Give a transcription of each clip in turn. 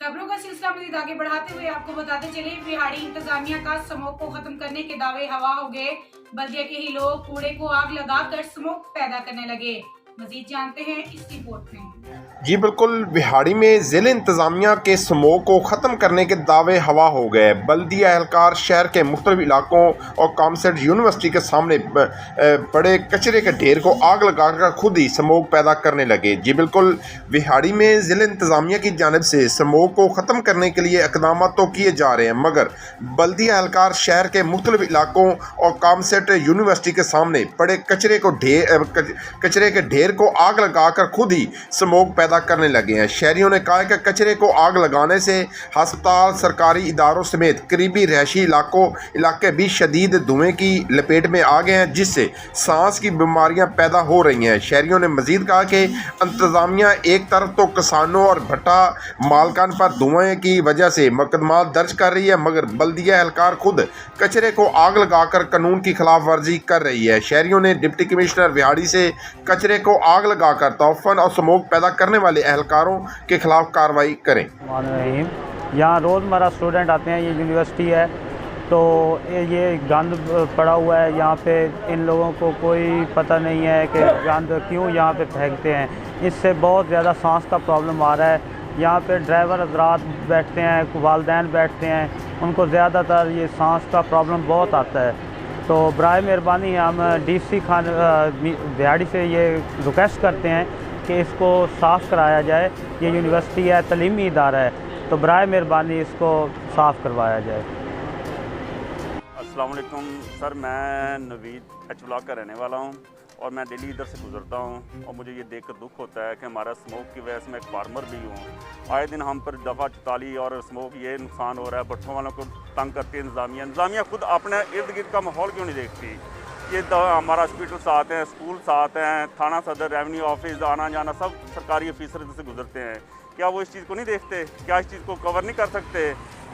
खबरों का सिलसिला मजीद आगे बढ़ाते हुए आपको बताते चले, बिहाड़ी इंतजामिया का स्मोक को खत्म करने के दावे हवा हो गए। बल्दिया के ही लोग कूड़े को आग लगाकर स्मोक पैदा करने लगे। मजीद जानते हैं इस रिपोर्ट में। जी बिल्कुल, बिहाड़ी में ज़िला इंतज़ामिया के स्मोक को ख़त्म करने के दावे हवा हो गए। बल्दिया एहलकार शहर के मुख्तलिफ इलाकों और कॉमर्स यूनिवर्सिटी के सामने पड़े कचरे के ढेर को आग लगाकर खुद ही स्मोक पैदा करने लगे। जी बिल्कुल, बिहाड़ी में ज़िला इंतज़ामिया की जानिब से स्मोक को ख़त्म करने के लिए इक़दाम तो किए जा रहे हैं, मगर बल्दिया एहलकार शहर के मुख्तलिफ इलाकों और कॉमर्स यूनिवर्सिटी के सामने पड़े कचरे के ढेर को आग लगाकर खुद ही स्मोक पैदा करने लगे हैं। शहरियों ने कहा कि कचरे को आग लगाने से हस्पताल, सरकारी इदारों समेत करीबी रहायशी इलाके भी शदीद धुएं की लपेट में आ गए हैं, जिससे सांस की बीमारियां पैदा हो रही हैं। शहरियों ने मजीद कहा कि इंतजामिया एक तरफ तो किसानों और भट्टा मालकान पर धुएं की वजह से मुकदमा दर्ज कर रही है, मगर बल्दिया एहलकार खुद कचरे को आग लगाकर कानून की खिलाफ वर्जी कर रही है। शहरियों ने डिप्टी कमिश्नर बिहाड़ी से कचरे को आग लगाकर तोहफन और स्मोक पैदा करने वाले एहलकारों के खिलाफ कार्रवाई करें। यहाँ रोज़मर्रा स्टूडेंट आते हैं, ये यूनिवर्सिटी है, तो ये गंद पड़ा हुआ है यहाँ पे। इन लोगों को कोई पता नहीं है कि गंद क्यों यहाँ पे फेंकते हैं। इससे बहुत ज़्यादा सांस का प्रॉब्लम आ रहा है। यहाँ पे ड्राइवर हज़रात बैठते हैं, वालिदैन बैठते हैं, उनको ज़्यादातर ये सांस का प्रॉब्लम बहुत आता है। तो बराए मेहरबानी हम DC खान बिहाड़ी से ये रिक्वेस्ट करते हैं कि इसको साफ़ कराया जाए। ये यूनिवर्सिटी है, तलीमी इदारा है, तो बराए मेहरबानी इसको साफ़ करवाया जाए। अस्सलाम वालेकुम सर, मैं नवीद एच ब्लॉक का रहने वाला हूँ और मैं डेली इधर से गुजरता हूँ और मुझे ये देखकर दुख होता है कि हमारा स्मोक की वजह से मैं एक फार्मर भी हूँ। आए दिन हम पर दफ़ा 44 और स्मोक ये नुकसान हो रहा है। भट्ठों वालों को तंग करती है इंतज़ामिया खुद अपने इर्द गिर्द का माहौल क्यों नहीं देखती। ये हमारा हॉस्पिटल साथ हैं, स्कूल साथ हैं, थाना सदर, रेवेन्यू ऑफिस, आना जाना सब सरकारी ऑफिसर से गुजरते हैं। क्या वो इस चीज़ को नहीं देखते? क्या इस चीज़ को कवर नहीं कर सकते?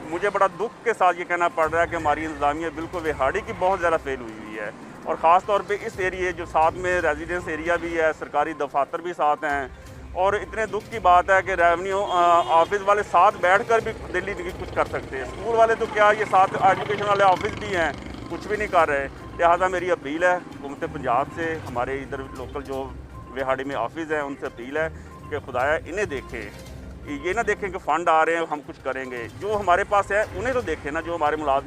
मुझे बड़ा दुख के साथ ये कहना पड़ रहा है कि हमारी इंतज़ामिया बिल्कुल बिहाड़ी की बहुत ज़्यादा फेल हुई है। और ख़ास तौर पे इस एरिए जो साथ में रेजिडेंस एरिया भी है, सरकारी दफातर भी साथ हैं। और इतने दुख की बात है कि रेवेन्यू ऑफिस वाले साथ बैठकर भी दिल्ली नहीं कुछ कर सकते। स्कूल वाले तो क्या, ये साथ एजुकेशन वाले ऑफिस भी हैं, कुछ भी नहीं कर रहे। लिहाजा मेरी अपील है हुकूमत पंजाब से, हमारे इधर लोकल जो बिहाड़ी में ऑफिस हैं उनसे अपील है कि खुदाया इन्हें देखें, ये ना देखें कि फ़ंड आ रहे हैं हम कुछ करेंगे। जो हमारे पास है उन्हें तो देखें ना, जो हमारे मुलाजिम